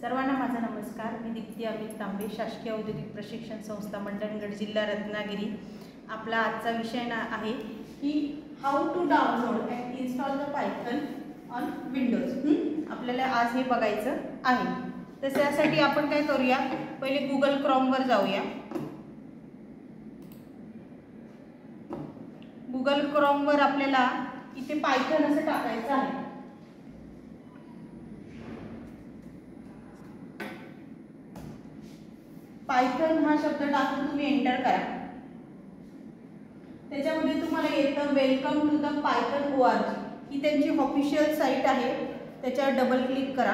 सर्वांना माझा नमस्कार। मी दीप्ती अमित तांबे, शासकीय औद्योगिक प्रशिक्षण संस्था मंडणगड, जिल्हा रत्नागिरी। आपला आजचा विषय आहे की how to download and install the Python on Windows. आपल्याला आज हे बघायचं आहे। तर त्यासाठी आपण काय करूया, पहिले गुगल क्रोमवर जाऊया। गुगल क्रोमवर आपल्याला इथे पायथन असं टाकायचं आहे। पायथन हा शब्द टाकून तुम्ही एंटर करा। त्याच्यामध्ये तुम्हाला येतं welcome to the Python ORG, ही त्यांची ऑफिशियल साईट आहे। त्याच्यावर डबल क्लिक करा।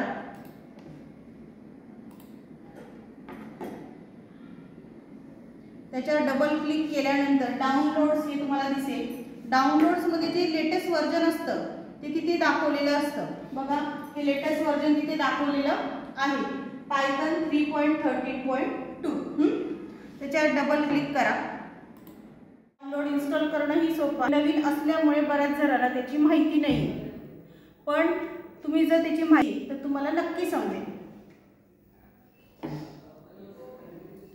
त्याच्यावर डबल क्लिक केल्यानंतर डाउनलोड्स हे तुम्हाला दिसेल। डाउनलोड्समध्ये जे लेटेस्ट व्हर्जन असतं ते तिथे दाखवलेलं असतं। बघा, हे लेटेस्ट व्हर्जन तिथे दाखवलेलं आहे, पायथन 3.13.2। त्याच्यावर डबल क्लिक करा। डाउनलोड इन्स्टॉल करणं ही सोपं, नवीन असल्यामुळे बऱ्याच जणांना त्याची माहिती नाही, पण तुम्ही जर त्याची माहिती तर तुम्हाला नक्की समजेल।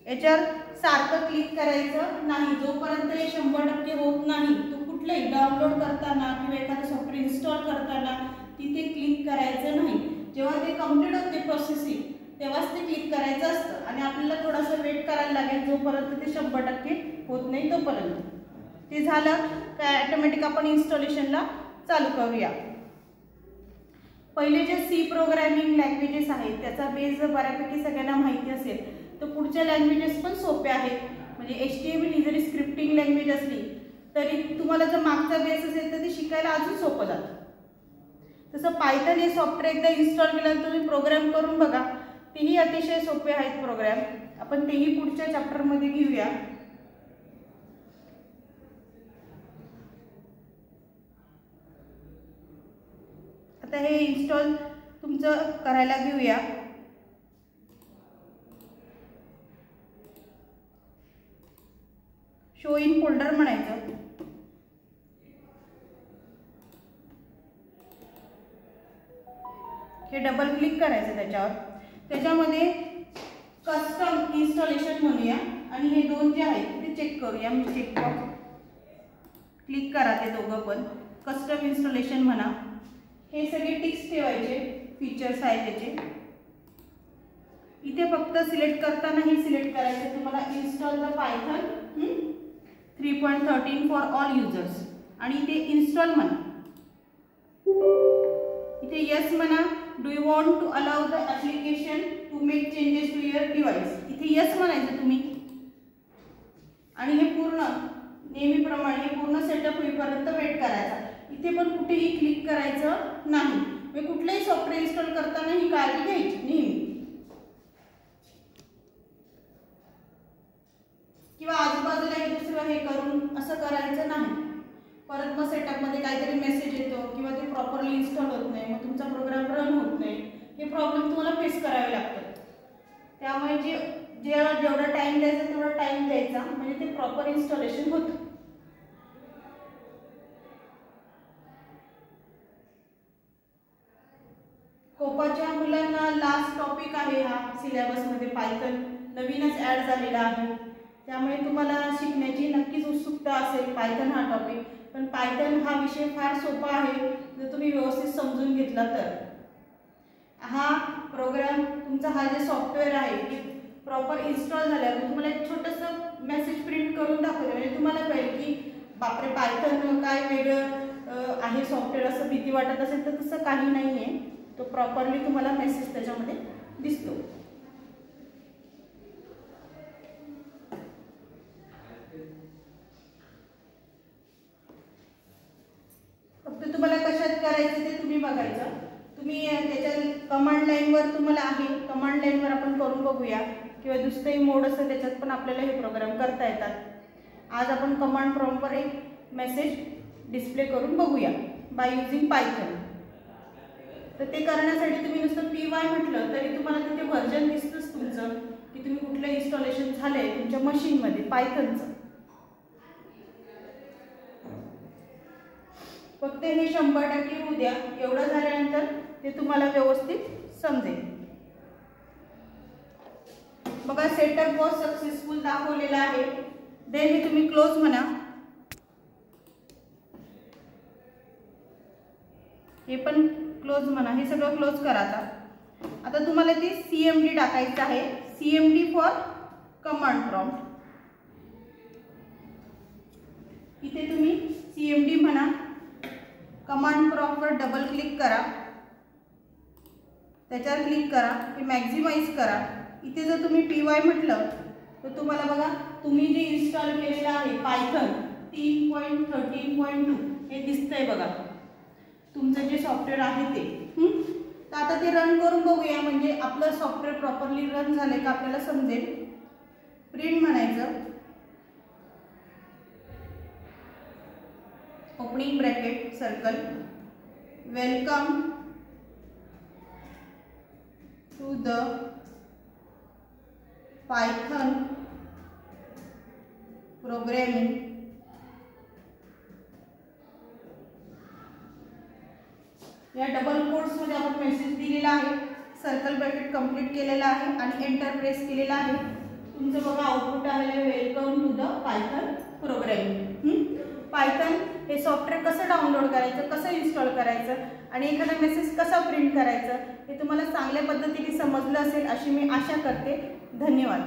याच्यावर सारखं क्लिक करायचं नाही, जोपर्यंत हे 100% होत नाही। तो कुठलंही डाउनलोड करताना किंवा एखादं सॉफ्टवेअर इन्स्टॉल करताना तिथे क्लिक करायचं नाही। जेव्हा ते कंप्लीट होते प्रोसेसिंग तेव्हाच ते क्लिक करायचं असतं आणि आपल्याला थोडंसं वेट करायला लागेल, जोपर्यंत ते 100% होत नाही तोपर्यंत। ते झालं काय ऑटोमॅटिक आपण इन्स्टॉलेशनला चालू करूया। पहिले जे सी प्रोग्रामिंग लँग्वेजेस आहेत त्याचा बेस जर बऱ्यापैकी सगळ्यांना माहिती असेल तर पुढच्या लँग्वेजेस पण सोप्या आहेत। म्हणजे HTML ही जरी स्क्रिप्टिंग लँग्वेज असली तरी तुम्हाला जर मागचा बेस असेल तर ते शिकायला अजून सोपं जातं। तसं पायथन हे सॉफ्टवेअर एकदा इन्स्टॉल केल्यानंतर तुम्ही प्रोग्राम करून बघा, तेही अतिशय सोपे आहेत प्रोग्राम। आपण तेही पुढच्या चॅप्टरमध्ये घेऊया। आता हे इन्स्टॉल तुमचं करायला घेऊया। शो इन फोल्डर म्हणायचं। हे डबल क्लिक करायचं त्याच्यावर। त्याच्यामध्ये कस्टम इन्स्टॉलेशन म्हणूया आणि हे दोन जे आहेत ते चेक करूया। मी चेक बॉक्स क्लिक करा, ते दोघं पण कस्टम इन्स्टॉलेशन म्हणा। हे सगळे टिक्स ठेवायचे, फीचर्स आहेत त्याचे। इथे फक्त सिलेक्ट करताना हे सिलेक्ट करायचं तुम्हाला install the Python 3.13 for all users आणि इथे इन्स्टॉल म्हणा। इथे यस म्हणा। Do you want to allow the application to make changes to your device, इथे यस म्हणायचं तुम्ही। आणि हे पूर्ण नेहमीप्रमाणे हे पूर्ण सेटअप होईपर्यंत वेट करायचा। इथे पण कुठेही क्लिक करायचं नाही। म्हणजे कुठलेही सॉफ्टवेअर इन्स्टॉल करताना ही काळजी घ्यायची नेहमी, किंवा आजूबाजूला एक दुसरं हे करून असं करायचं नाही। परत मग सेटअपमध्ये काहीतरी मेसेज येतो किंवा ते प्रॉपरली इन्स्टॉल होत नाही, मग तुमचा प्रोग्राम रन होत नाही। हे प्रॉब्लेम तुम्हाला फेस करावे लागतात। त्यामुळे जेवढा टाइम द्यायचा तेवढा टाइम द्यायचा, म्हणजे ते प्रॉपर इन्स्टॉलेशन होतं। कोपाच्या मुलांना लास्ट टॉपिक आहे हा सिलेबसमध्ये। पायथन नवीनच ॲड झालेला आहे, त्यामुळे तुम्हाला शिकण्याची नक्कीच उत्सुकता असेल पायथन हा टॉपिक। पण पायथन हा विषय फार सोपा आहे जर तुम्ही व्यवस्थित समजून घेतला तर। हा प्रोग्राम तुमचा हा जे सॉफ्टवेअर आहे ते प्रॉपर इन्स्टॉल झाल्यावर तुम्हाला एक छोटंसं मेसेज प्रिंट करून दाखवते, म्हणजे तुम्हाला कळेल की बापरे पायथन काय वेगळं आहे सॉफ्टवेअर, असं भीती वाटत असेल तर तसं काही नाही आहे। तो प्रॉपरली तुम्हाला मेसेज त्याच्यामध्ये दिसतो। फक्त तुम्हाला कशात करायचं ते तुम्ही बघायचं। तुम्ही त्याच्या कमांड लाईनवर तुम्हाला आहे, कमांड लाईनवर आपण करून बघूया, किंवा दुसरंही मोड असतं त्याच्यात पण आपल्याला हे प्रोग्राम करता येतात। आज आपण कमांड प्रॉम्प्टवर एक मेसेज डिस्प्ले करून बघूया बाय युजिंग पायथन। तर ते करण्यासाठी तुम्ही नुसतं py म्हटलं तरी तुम्हाला तिथे व्हर्जन दिसतंच तुमचं की तुम्ही कुठलं इन्स्टॉलेशन झालंय तुमच्या मशीनमध्ये पायथनचं। फक्त हे 100% होऊ द्या। एवढं झाल्यानंतर ते तुम्हाला व्यवस्थित समजेल। बघा सेटअप वॉज सक्सेसफुल दाखवलेला आहे. देन हे तुम्ही क्लोज म्हणा. हे पण क्लोज म्हणा. हे सगळं क्लोज करा. आता तुम्हाला ते CMD टाकायचं आहे. CMD for command prompt. इथे तुम्ही CMD म्हणा. कमांड प्रॉम्प्टवर डबल क्लिक करा. त्याच्यावर क्लिक करा. हे मॅक्झिमाइज करा. इथे जर तुम्ही PY म्हटलं तर तुम्हाला बघा तुम्ही जे इन्स्टॉल केलेलं आहे पायथन 3.13.2 हे दिसतंय बघा तुमचं जे सॉफ्टवेअर आहे ते. तर आता ते रन करून बघूया म्हणजे आपलं सॉफ्टवेअर प्रॉपरली रन झाले का आपल्याला समजेल. प्रिंट म्हणायचं. Opening bracket circle. Welcome to the Python programming या डबल कोट्समध्ये आपण मेसेज दिलेला आहे. सर्कल ब्रॅकेट कंप्लीट केलेला आहे आणि एंटर प्रेस केलेला आहे. तुमचं बघा आउटपुट आहे welcome to the Python programming. Python हे सॉफ्टवेअर कसं डाउनलोड करायचं, कसं इन्स्टॉल करायचं आणि एखादा मेसेज कसा प्रिंट करायचं हे तुम्हाला चांगल्या पद्धतीने समजलं असेल अशी मी आशा करते. धन्यवाद.